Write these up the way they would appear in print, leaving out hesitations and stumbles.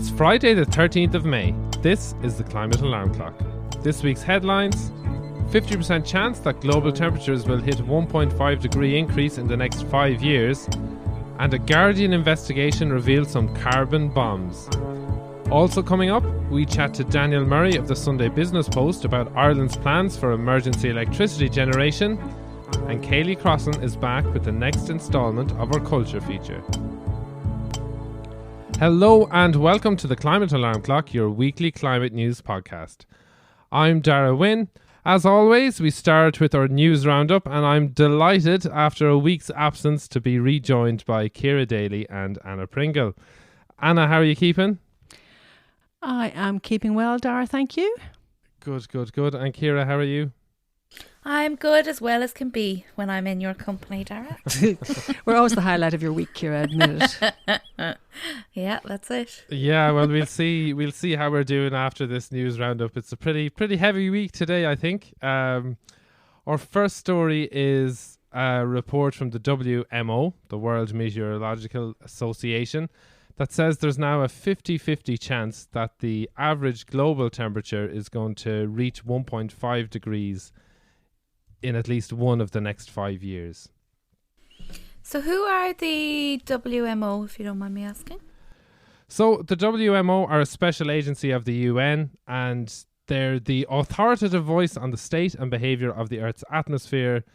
It's Friday the 13th of May. This is the Climate Alarm Clock. This week's headlines: 50% chance that global temperatures will hit 1.5 degree increase in the next 5 years, and a Guardian investigation reveals some carbon bombs. Also coming up, we chat to Daniel Murray of the Sunday Business Post about Ireland's plans for emergency electricity generation, and Kaylee Crossan is back with the next instalment of our culture feature. Hello and welcome to the Climate Alarm Clock, your weekly climate news podcast. I'm Darragh. As always, we start with our news roundup, and I'm delighted after a week's absence to be rejoined by Ciara Daly and Anna Pringle. Anna, how are you keeping? I am keeping well, Darragh, thank you. Good. And Ciara, how are you? I'm good as well as can be when I'm in your company, Darragh. We're always the highlight of your week, Ciara, admit it. Yeah, that's it. Yeah, well, we'll see how we're doing after this news roundup. It's a pretty heavy week today, I think. Our first story is a report from the WMO, the World Meteorological Association, that says there's now a 50-50 chance that the average global temperature is going to reach 1.5 degrees in at least one of the next 5 years. So who are the WMO, if you don't mind me asking? So the WMO are a special agency of the UN, and they're the authoritative voice on the state and behaviour of the Earth's atmosphere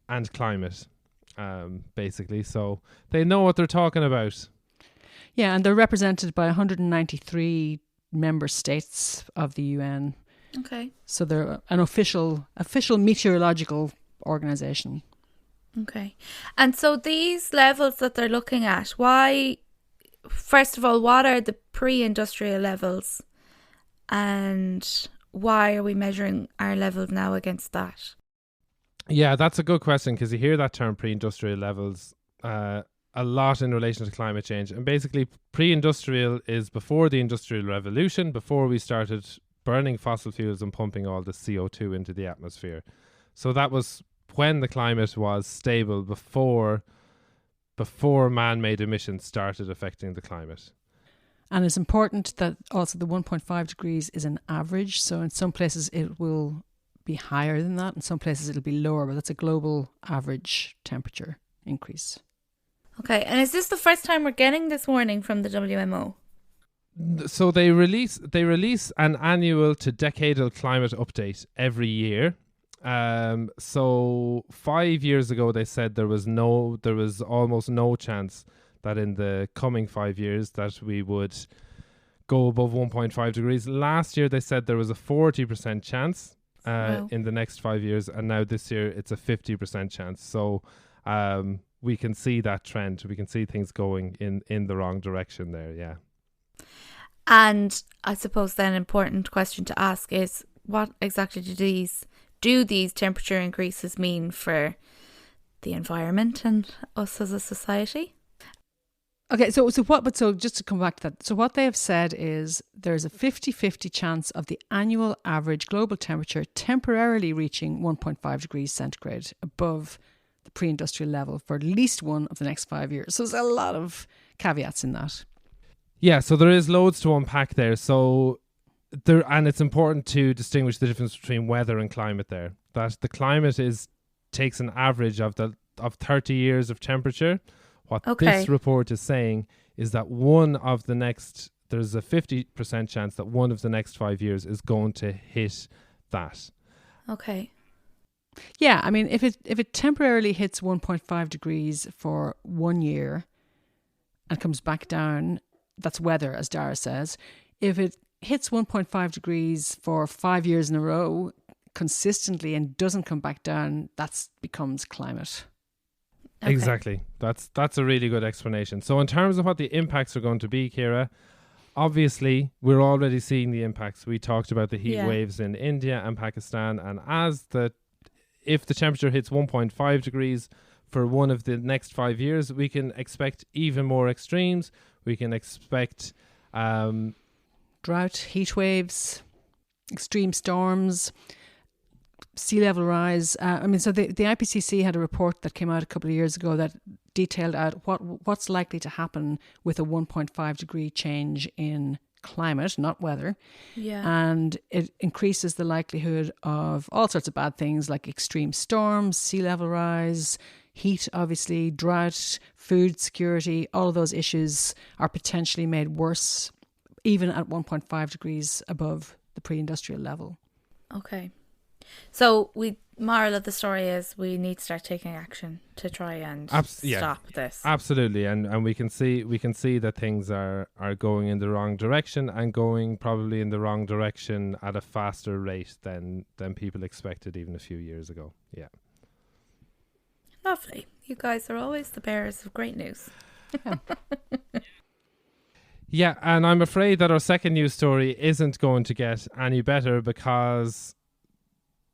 and climate, basically. So they know what they're talking about. Yeah, and they're represented by 193 member states of the UN. Okay. So they're an official meteorological organisation. Okay. And so these levels that they're looking at, why, first of all, what are the pre-industrial levels, and why are we measuring our levels now against that? Yeah, that's a good question, because you hear that term pre-industrial levels a lot in relation to climate change. And basically, pre-industrial is before the Industrial Revolution, before we started burning fossil fuels and pumping all the CO2 into the atmosphere. So that was when the climate was stable, before man-made emissions started affecting the climate. And it's important that also the 1.5 degrees is an average. So in some places it will be higher than that. In some places it'll be lower, but that's a global average temperature increase. Okay, and is this the first time we're getting this warning from the WMO? So they release an annual to decadal climate update every year. So 5 years ago they said there was almost no chance that in the coming 5 years that we would go above 1.5 degrees. Last year they said there was a 40% chance in the next 5 years, and now this year it's a 50% chance. So we can see that trend. We can see things going in the wrong direction there, yeah. And I suppose then an important question to ask is, what exactly do these temperature increases mean for the environment and us as a society? Okay, so just to come back to that, so what they have said is there's a 50-50 chance of the annual average global temperature temporarily reaching 1.5 degrees centigrade above the pre-industrial level for at least one of the next 5 years. So there's a lot of caveats in that. Yeah, so there is loads to unpack there. And it's important to distinguish the difference between weather and climate there. That the climate takes an average of 30 years of temperature. What this report is saying is that there's a 50% chance that one of the next 5 years is going to hit that. Okay. Yeah, I mean, if it temporarily hits 1.5 degrees for 1 year and comes back down, that's weather, as Darragh says. If it hits 1.5 degrees for 5 years in a row consistently and doesn't come back down, that becomes climate. Okay. Exactly. That's a really good explanation. So in terms of what the impacts are going to be, Ciara, obviously we're already seeing the impacts. We talked about the heat waves in India and Pakistan, and if the temperature hits 1.5 degrees for one of the next 5 years, we can expect even more extremes. We can expect drought, heat waves, extreme storms, sea level rise. So the IPCC had a report that came out a couple of years ago that detailed out what's likely to happen with a 1.5 degree change in climate, not weather. Yeah. And it increases the likelihood of all sorts of bad things like extreme storms, sea level rise, heat, obviously, drought, food security. All of those issues are potentially made worse, even at 1.5 degrees above the pre-industrial level. Okay. So moral of the story is we need to start taking action to try and stop this. Absolutely, and we can see that things are going in the wrong direction, and going probably in the wrong direction at a faster rate than people expected even a few years ago. Yeah. Lovely. You guys are always the bearers of great news. Yeah, and I'm afraid that our second news story isn't going to get any better, because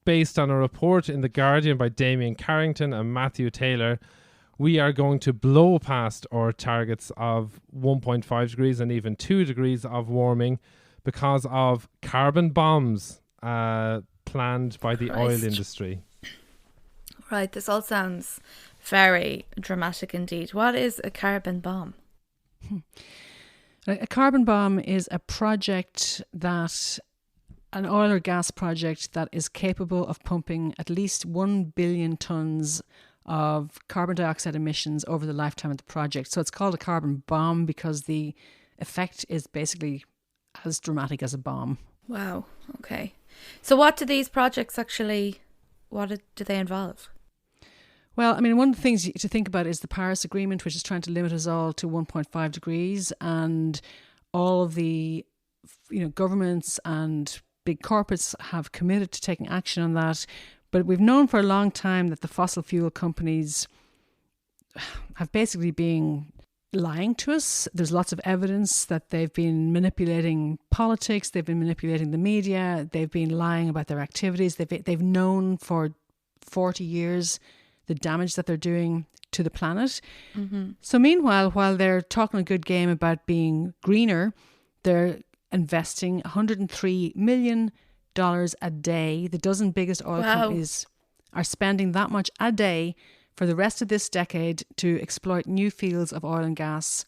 based on a report in The Guardian by Damien Carrington and Matthew Taylor, we are going to blow past our targets of 1.5 degrees and even 2 degrees of warming because of carbon bombs planned by the oil industry. Right, this all sounds very dramatic indeed. What is a carbon bomb? A carbon bomb is a project an oil or gas project that is capable of pumping at least 1 billion tonnes of carbon dioxide emissions over the lifetime of the project. So it's called a carbon bomb because the effect is basically as dramatic as a bomb. Wow, okay. So what do these projects do they involve? Well, I mean, one of the things to think about is the Paris Agreement, which is trying to limit us all to 1.5 degrees, and all of the governments and big corporates have committed to taking action on that. But we've known for a long time that the fossil fuel companies have basically been lying to us. There's lots of evidence that they've been manipulating politics, they've been manipulating the media, they've been lying about their activities. They've known for 40 years the damage that they're doing to the planet. Mm-hmm. So meanwhile, while they're talking a good game about being greener, they're investing $103 million a day. The dozen biggest oil companies are spending that much a day for the rest of this decade to exploit new fields of oil and gas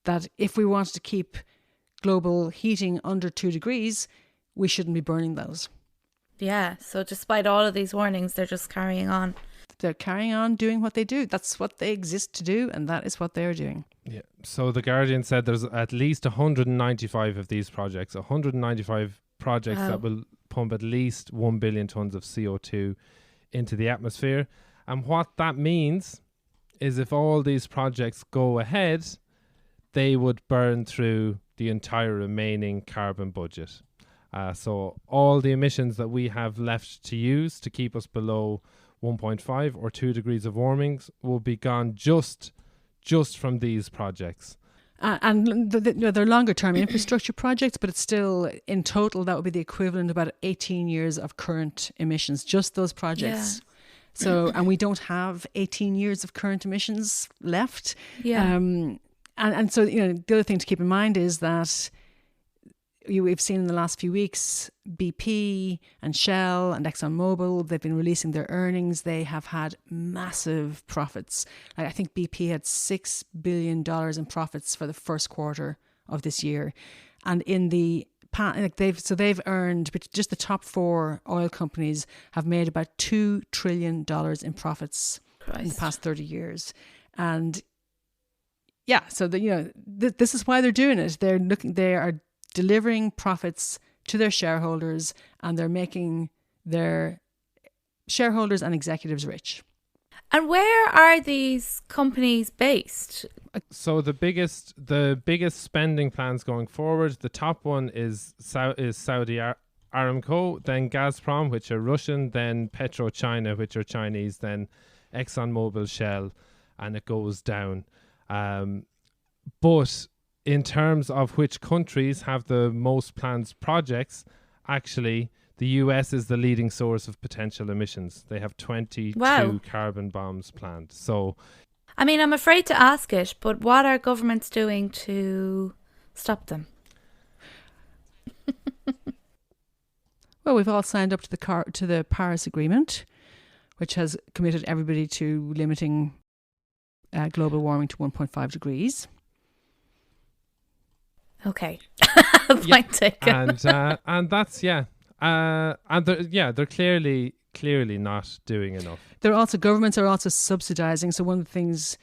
that, if we wanted to keep global heating under 2 degrees, we shouldn't be burning those. Yeah, so despite all of these warnings, they're just carrying on. They're carrying on doing what they do. That's what they exist to do, and that is what they're doing. Yeah. So The Guardian said there's at least 195 of these projects, 195 projects that will pump at least 1 billion tonnes of CO2 into the atmosphere. And what that means is if all these projects go ahead, they would burn through the entire remaining carbon budget. So all the emissions that we have left to use to keep us below 1.5 or 2 degrees of warming will be gone just from these projects. And they're longer term infrastructure projects, but it's still, in total, that would be the equivalent of about 18 years of current emissions, just those projects. Yeah. So, and we don't have 18 years of current emissions left. Yeah. And so, the other thing to keep in mind is that we've seen in the last few weeks, BP and Shell and ExxonMobil, they've been releasing their earnings. They have had massive profits. I think BP had $6 billion in profits for the first quarter of this year. And in the they've earned, just the top 4 oil companies have made about $2 trillion in profits in the past 30 years. And yeah, so this is why they're doing it. They are delivering profits to their shareholders, and they're making their shareholders and executives rich. And where are these companies based? So the biggest spending plans going forward, the top one is Saudi Aramco, then Gazprom, which are Russian, then PetroChina, which are Chinese, then ExxonMobil, Shell, and it goes down. But in terms of which countries have the most planned projects, actually, the US is the leading source of potential emissions. They have 22 carbon bombs planned. So, I mean, I'm afraid to ask it, but what are governments doing to stop them? Well, we've all signed up to the Paris Agreement, which has committed everybody to limiting global warming to 1.5 degrees. Okay. Point taken. And that's, they're clearly not doing enough. Governments are also subsidizing. So one of the things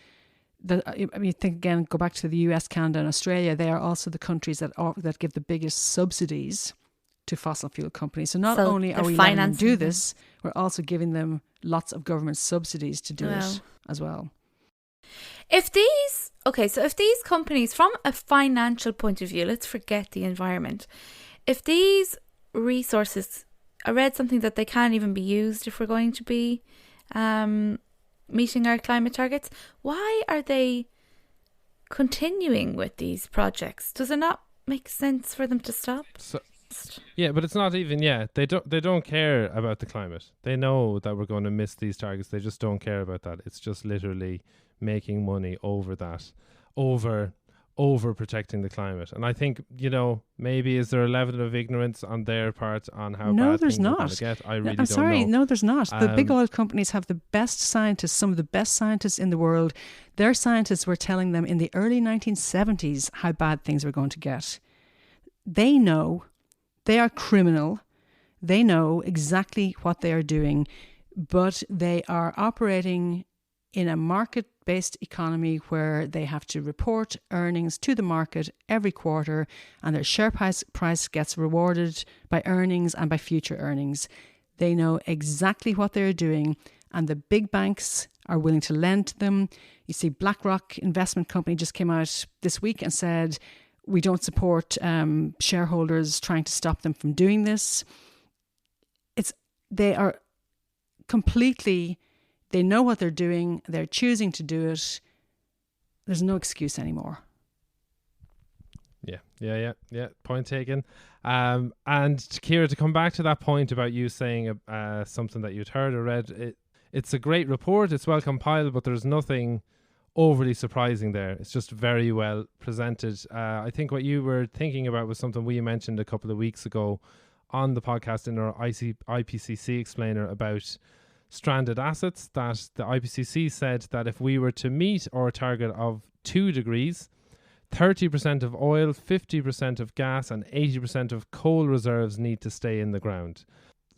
that, I mean, think again, go back to the US, Canada and Australia, they are also the countries that give the biggest subsidies to fossil fuel companies. So not only are we letting them do this, we're also giving them lots of government subsidies to do it as well. If these companies, from a financial point of view, let's forget the environment. If these resources, I read something that they can't even be used if we're going to be meeting our climate targets. Why are they continuing with these projects? Does it not make sense for them to stop? But it's not even. They don't care about the climate. They know that we're going to miss these targets. They just don't care about that. It's just literally making money over that, over protecting the climate. And I think, maybe is there a level of ignorance on their part on how bad things are going to get? I really don't know. No, there's not. The big oil companies have the best scientists, some of the best scientists in the world. Their scientists were telling them in the early 1970s how bad things were going to get. They know. They are criminal. They know exactly what they are doing, but they are operating in a market-based economy where they have to report earnings to the market every quarter, and their share price gets rewarded by earnings and by future earnings. They know exactly what they're doing, and the big banks are willing to lend to them. You see, BlackRock investment company just came out this week and said, we don't support shareholders trying to stop them from doing this. They are completely, they know what they're doing. They're choosing to do it. There's no excuse anymore. Yeah. Point taken. And Ciara, to come back to that point about you saying something that you'd heard or read, it's a great report. It's well compiled, but there's nothing overly surprising there. It's just very well presented. I think what you were thinking about was something we mentioned a couple of weeks ago on the podcast in our IPCC explainer about stranded assets, that the IPCC said that if we were to meet our target of 2 degrees, 30% of oil, 50% of gas and 80% of coal reserves need to stay in the ground.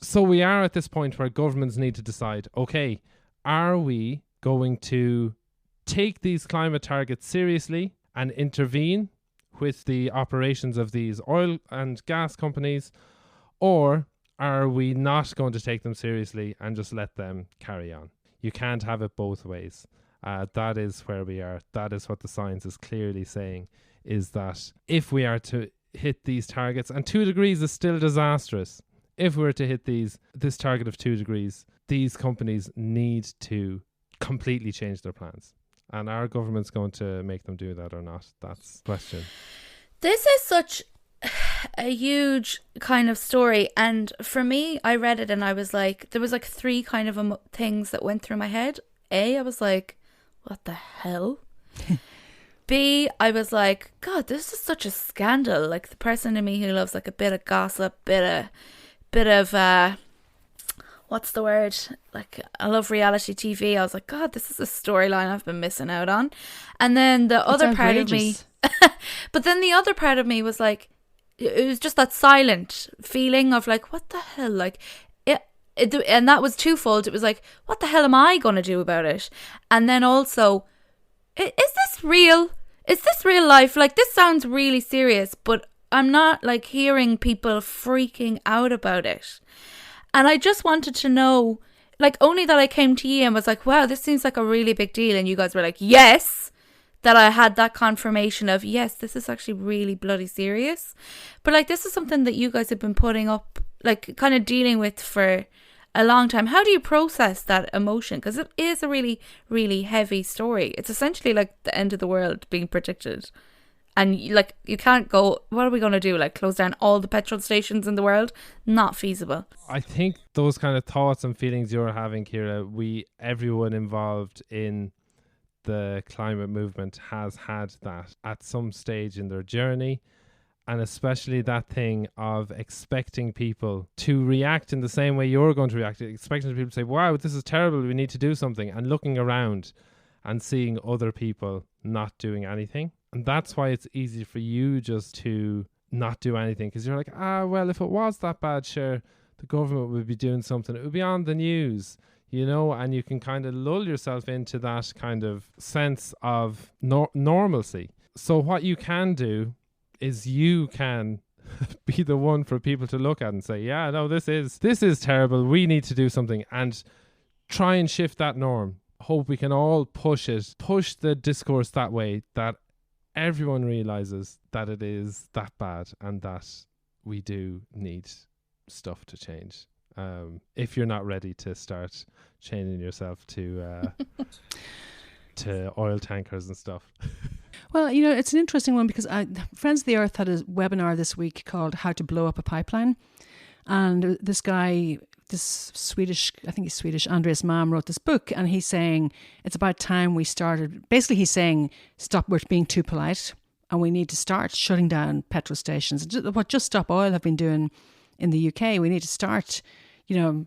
So we are at this point where governments need to decide, okay, are we going to take these climate targets seriously and intervene with the operations of these oil and gas companies, or are we not going to take them seriously and just let them carry on? You can't have it both ways. That is where we are. That is what the science is clearly saying, is that if we are to hit these targets, and 2 degrees is still disastrous, if we were to hit this target of 2 degrees, these companies need to completely change their plans. And are governments going to make them do that or not? That's the question. This is such a huge kind of story. And for me, I read it and I was like, there was like 3 kind of things that went through my head. A, I was like, what the hell? B, I was like, God, this is such a scandal. Like, the person in me who loves like a bit of gossip, bit of what's the word? Like, I love reality TV. I was like, God, this is a storyline I've been missing out on. And then the other part of me, but then the other part of me was like, it was just that silent feeling of like, what the hell? Like, and that was twofold. It was like, what the hell am I going to do about it? And then also, is this real? Is this real life? Like, this sounds really serious, but I'm not like hearing people freaking out about it. And I just wanted to know, like, only that I came to you and was like, wow, this seems like a really big deal. And you guys were like, yes, that I had that confirmation of, yes, this is actually really bloody serious. But like, this is something that you guys have been putting up, like, kind of dealing with for a long time. How do you process that emotion? Because it is a really, really heavy story. It's essentially like the end of the world being predicted. And like, you can't go, what are we going to do? Like, close down all the petrol stations in the world? Not feasible. I think those kind of thoughts and feelings you're having, Ciara, everyone involved in the climate movement has had that at some stage in their journey. And especially that thing of expecting people to react in the same way you're going to react. Expecting people to say, wow, this is terrible, we need to do something. And looking around and seeing other people not doing anything. And that's why it's easy for you just to not do anything, because you're like, well, if it was that bad, sure, the government would be doing something. It would be on the news, you know, and you can kind of lull yourself into that kind of sense of normalcy. So what you can do is you can be the one for people to look at and say, yeah, no, this is terrible. We need to do something, and try and shift that norm. Hope we can all push the discourse that way, that everyone realizes that it is that bad and that we do need stuff to change. If you're not ready to start chaining yourself to oil tankers and stuff. Well, you know, it's an interesting one because Friends of the Earth had a webinar this week called How to Blow Up a Pipeline. And this guy, this Swedish, I think he's Swedish, Andreas Malm, wrote this book, and he's saying it's about time we started. Basically, he's saying stop, we're being too polite, and we need to start shutting down petrol stations. What Just Stop Oil have been doing in the UK, we need to start, you know,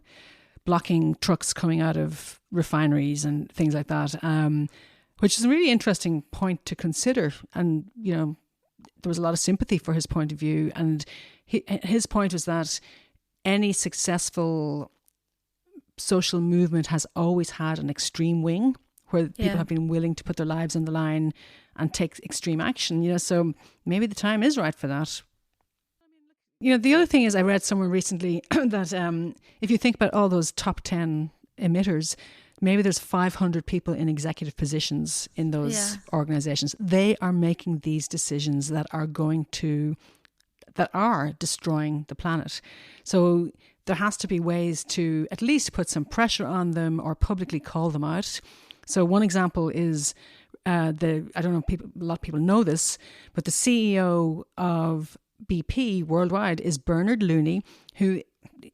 blocking trucks coming out of refineries and things like that, which is a really interesting point to consider. And, you know, there was a lot of sympathy for his point of view. And his point was that any successful social movement has always had an extreme wing where people have been willing to put their lives on the line and take extreme action, you know, so maybe the time is right for that. You know, the other thing is I read somewhere recently that if you think about all those top 10 emitters, maybe there's 500 people in executive positions in those organizations. They are making these decisions that are destroying the planet. So there has to be ways to at least put some pressure on them or publicly call them out. So one example is I don't know, a lot of people know this, but the CEO of BP worldwide is Bernard Looney, who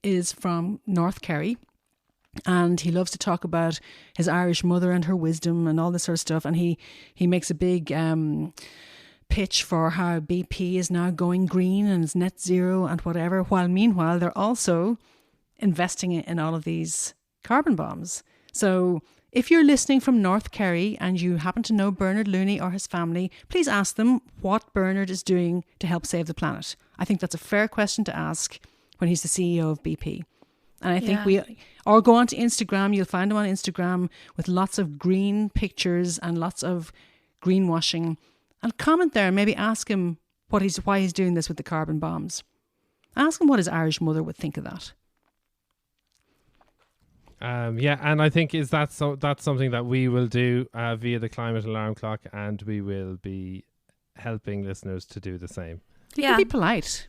is from North Kerry. And he loves to talk about his Irish mother and her wisdom and all this sort of stuff. And he makes a big pitch for how BP is now going green and is net zero and whatever, while meanwhile they're also investing in all of these carbon bombs. So if you're listening from North Kerry and you happen to know Bernard Looney or his family, please ask them what Bernard is doing to help save the planet. I think that's a fair question to ask when he's the CEO of BP. And I think or go onto Instagram, you'll find him on Instagram with lots of green pictures and lots of greenwashing. And comment there and maybe ask him why he's doing this with the carbon bombs. Ask him what his Irish mother would think of that. And I think that's something that we will do via the Climate Alarm Clock, and we will be helping listeners to do the same. You can be polite.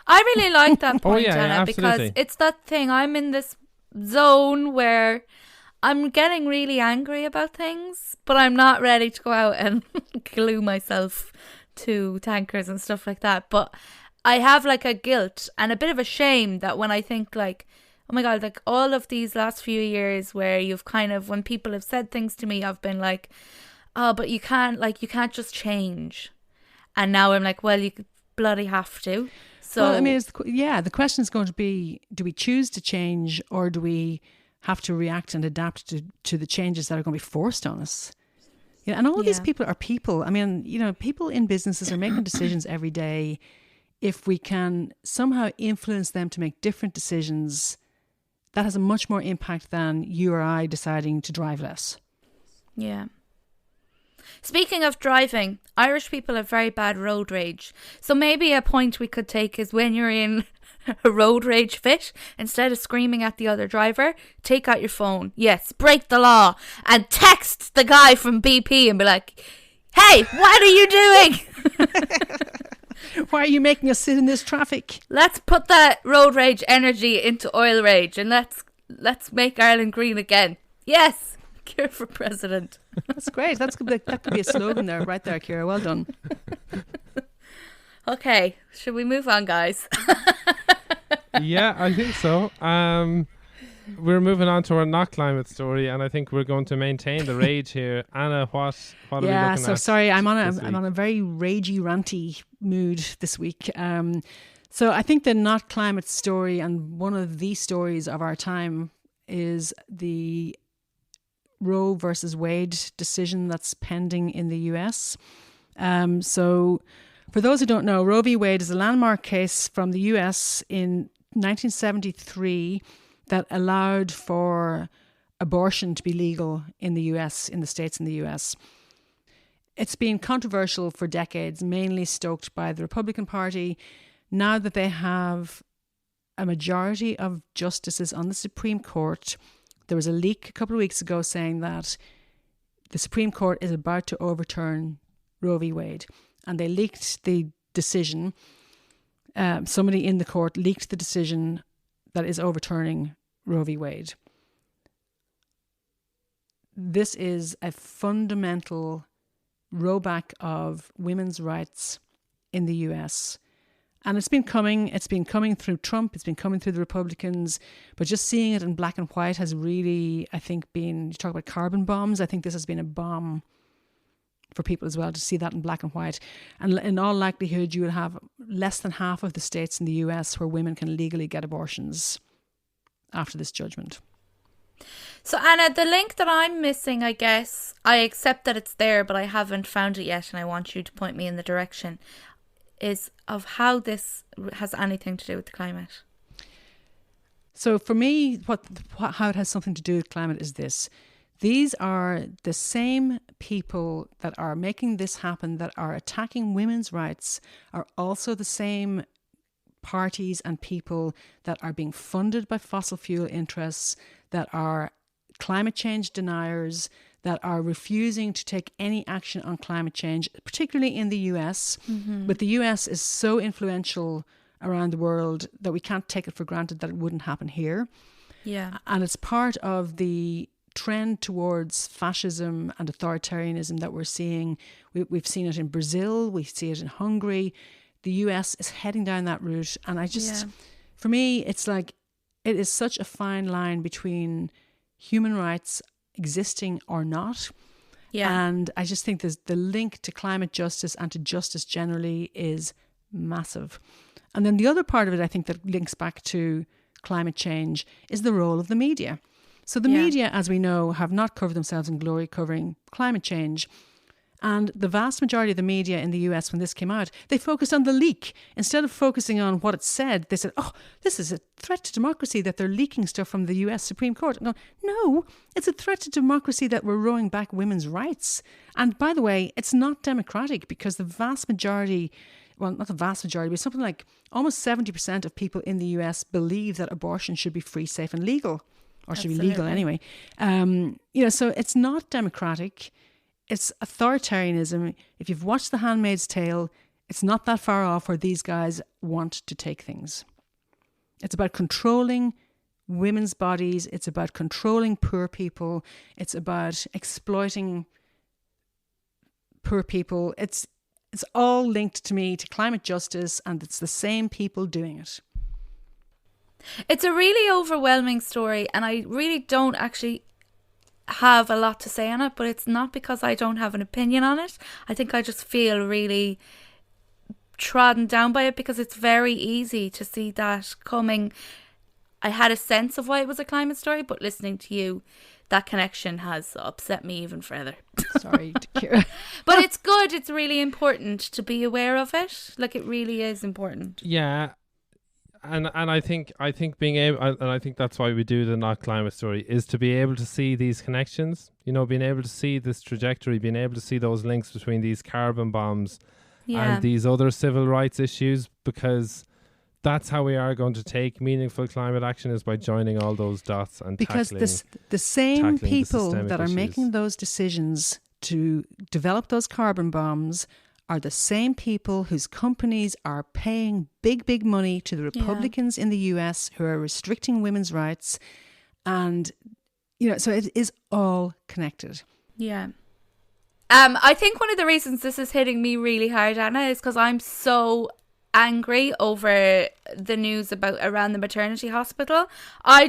I really like that point, Anna, because it's that thing. I'm in this zone where I'm getting really angry about things, but I'm not ready to go out and glue myself to tankers and stuff like that. But I have like a guilt and a bit of a shame that when I think like, oh my God, like all of these last few years where you've kind of, when people have said things to me, I've been like, oh, but you can't just change. And now I'm like, well, you bloody have to. So, well, I mean, the question is going to be, do we choose to change or do we have to react and adapt to the changes that are going to be forced on us? You know, and all of these people are people. I mean, you know, people in businesses are making decisions every day. If we can somehow influence them to make different decisions, that has a much more impact than you or I deciding to drive less. Yeah. Speaking of driving, Irish people have very bad road rage. So maybe a point we could take is when you're in a road rage fit, instead of screaming at the other driver, take out your phone. Yes, break the law and text the guy from BP and be like, hey, what are you doing? Why are you making us sit in this traffic? Let's put that road rage energy into oil rage and let's make Ireland green again. Yes. Ciara for president. That's great. That could be a slogan there, right there, Ciara. Well done. Okay, should we move on, guys? Yeah, I think so. We're moving on to our not climate story, and I think we're going to maintain the rage here. Anna, what are we looking at? Yeah, so sorry, I'm on a very ragey, ranty mood this week. So I think the not climate story, and one of the stories of our time, is the Roe versus Wade decision that's pending in the US. So for those who don't know, Roe V Wade is a landmark case from the US in 1973 that allowed for abortion to be legal in the US, in the States in the US. It's been controversial for decades, mainly stoked by the Republican Party. Now that they have a majority of justices on the Supreme Court, there was a leak a couple of weeks ago saying that the Supreme Court is about to overturn Roe v Wade. And they leaked the decision. Somebody in the court leaked the decision that is overturning Roe v Wade. This is a fundamental rollback of women's rights in the US. And it's been coming through Trump, it's been coming through the Republicans, but just seeing it in black and white has really, I think, you talk about carbon bombs, I think this has been a bomb for people as well, to see that in black and white. And in all likelihood, you will have less than half of the states in the US where women can legally get abortions after this judgment. So Anna, the link that I'm missing, I guess, I accept that it's there, but I haven't found it yet, and I want you to point me in the direction, is of how this has anything to do with the climate. So for me, how it has something to do with climate is this. These are the same people that are making this happen, that are attacking women's rights, are also the same parties and people that are being funded by fossil fuel interests, that are climate change deniers, that are refusing to take any action on climate change, particularly in the US. Mm-hmm. But the US is so influential around the world that we can't take it for granted that it wouldn't happen here. Yeah. And it's part of the trend towards fascism and authoritarianism that we're seeing. We've seen it in Brazil, we see it in Hungary. The US is heading down that route. And for me, it's like, it is such a fine line between human rights existing or not. Yeah. And I just think the link to climate justice and to justice generally is massive. And then the other part of it, I think, that links back to climate change is the role of the media. So the media, as we know, have not covered themselves in glory covering climate change. And the vast majority of the media in the US, when this came out, they focused on the leak. Instead of focusing on what it said, they said, oh, this is a threat to democracy that they're leaking stuff from the US Supreme Court. I'm going, no, it's a threat to democracy that we're rowing back women's rights. And by the way, it's not democratic because the vast majority, well, not the vast majority, but something like almost 70% of people in the US believe that abortion should be free, safe and legal, or should be legal anyway. So it's not democratic. It's authoritarianism. If you've watched The Handmaid's Tale, it's not that far off where these guys want to take things. It's about controlling women's bodies. It's about controlling poor people. It's about exploiting poor people. It's all linked to me to climate justice, and it's the same people doing it. It's a really overwhelming story, and I really don't actually have a lot to say on it, but it's not because I don't have an opinion on it. I think I just feel really trodden down by it because it's very easy to see that coming. I had a sense of why it was a climate story, but listening to you, that connection has upset me even further. Sorry, Ciara. But it's good. It's really important to be aware of it. Like, it really is important. Yeah. And I think being able, and I think that's why we do the Not Climate Story, is to be able to see these connections, being able to see this trajectory, being able to see those links between these carbon bombs and these other civil rights issues, because that's how we are going to take meaningful climate action, is by joining all those dots and tackling the same people that are issues. making those decisions to develop those carbon bombs are the same people whose companies are paying big money to the Republicans in the US who are restricting women's rights. And, so it is all connected. Yeah. I think one of the reasons this is hitting me really hard, Anna, is because I'm so angry over the news around the maternity hospital. I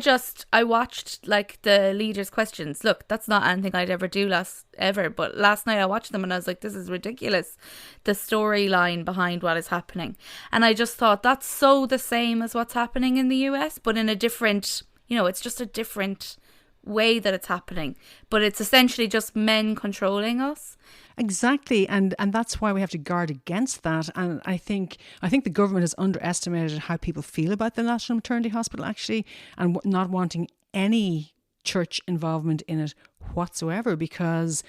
watched like the leaders' questions. Look, that's not anything I'd ever do but last night I watched them and I was like, this is ridiculous, the storyline behind what is happening. And I just thought that's so the same as what's happening in the US, but in a different, it's just a different way that it's happening, but it's essentially just men controlling us. Exactly, and that's why we have to guard against that. And I think the government has underestimated how people feel about the National Maternity Hospital, actually, and not wanting any church involvement in it whatsoever, because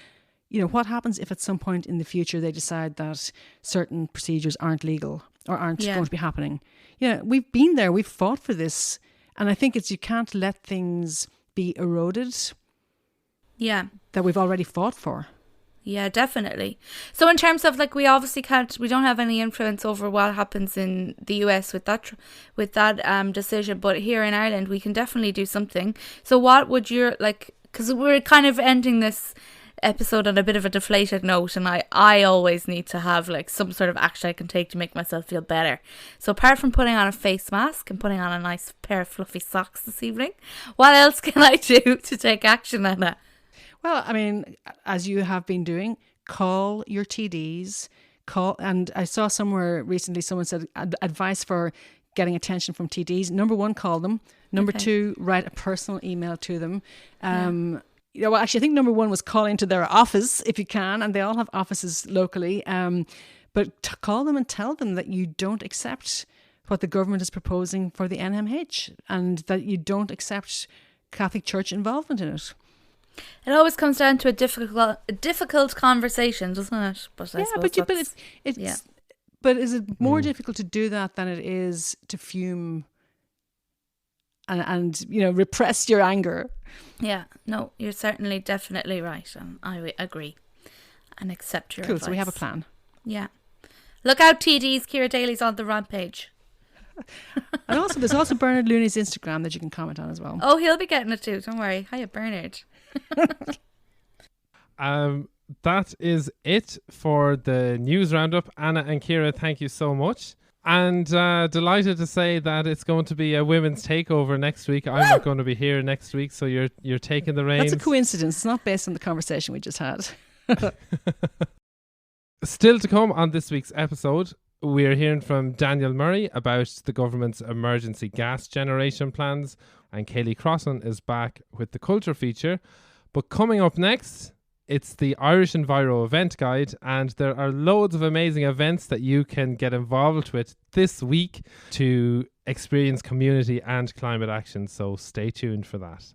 what happens if at some point in the future they decide that certain procedures aren't legal or aren't going to be happening? We've been there, we've fought for this, and I think you can't let things be eroded that we've already fought for. Yeah, definitely. So in terms of we obviously we don't have any influence over what happens in the US with that decision, but here in Ireland we can definitely do something. So what would your because we're kind of ending this episode on a bit of a deflated note, and I always need to have some sort of action I can take to make myself feel better. So apart from putting on a face mask and putting on a nice pair of fluffy socks this evening, what else can I do to take action, Anna? Well, I mean, as you have been doing, call your TDs, and I saw somewhere recently someone said advice for getting attention from TDs. Number 1, call them. Number 2, write a personal email to them. Well, actually, I think number 1 was call into their office if you can, and they all have offices locally. But call them and tell them that you don't accept what the government is proposing for the NMH, and that you don't accept Catholic Church involvement in it. It always comes down to a difficult conversation, doesn't it? But but is it more difficult to do that than it is to fume and repress your anger? Yeah, no, you're definitely right, and I agree and accept your advice. Cool, so we have a plan. Yeah. Look out, TDs, Ciara Daly's on the rampage. And also, there's also Bernard Looney's Instagram that you can comment on as well. Oh, he'll be getting it too, don't worry. Hiya, Bernard. That is it for the news roundup. Anna and Ciara, thank you so much. And delighted to say that it's going to be a women's takeover next week. I'm not going to be here next week, so you're taking the reins. That's a coincidence. It's not based on the conversation we just had. Still to come on this week's episode, we're hearing from Daniel Murray about the government's emergency gas generation plans, and Kaylee Crossan is back with the culture feature. But coming up next, it's the Irish Enviro event guide, and there are loads of amazing events that you can get involved with this week to experience community and climate action. So stay tuned for that.